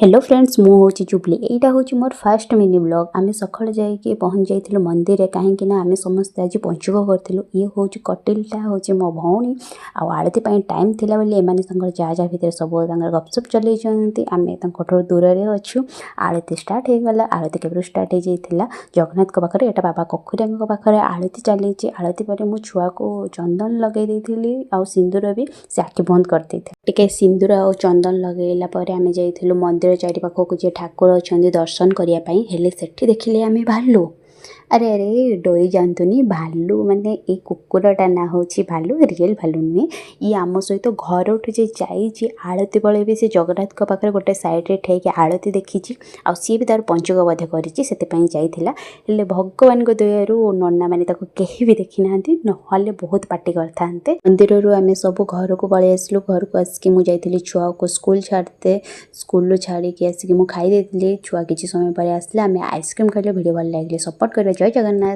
Hello friends मु हूँ jubilee यहाँ हूँ मोर फास्ट मिनी ब्लॉग आम सका जाइए पहुँच जाइए मंदिर में कहीं आम समस्त आज पंचुक करूँ ये हूँ कटिलटा हूँ मो भौणी आलती टाइम थिला बोली एम जा जा भितर सब गपसप चलते आम दूर में अच्छू आलती स्टार्ट हो गला आलती केवल स्टार्ट हो जाता जगन्नाथ पाखे यहाँ बाबा कखुरिया पाखे आलती चली आलती पर मो छुआ को चंदन लगे देती आ सिंदूर भी से आखि बंद कर टे सिंदूर आ चंदन लगेला आम जाइलु मंदिर चारि पाखक जे ठाकुर अच्छा दर्शन करने हेले सेठी देखिले आम भालू अरे अरे डरी जातुनी भालू माने ये कुकुरटा ना हूँ भालू रियल भालू नुहे ये आम सहित घर उठू जे जाइए आलती बेले भी से जगन्नाथ पाखे गोटे सैड्रे ठेक आलती देखी आ सी भी तार पंचुक बध कर भगवान दयारू नना मैंने कहीं भी देखी ना ना बहुत पार्टी करते मंदिर आम सब घर को पलि आसलु घर को आसिक मुझे छुआ को स्कूल छाड़ते स्कूल छाड़ी आसिक मुझे खाई छुआ किसी समय पर आसला आम आइसक्रीम खाइले भिडियो भल लगे सपोर्ट करें जय जगन्नाथ।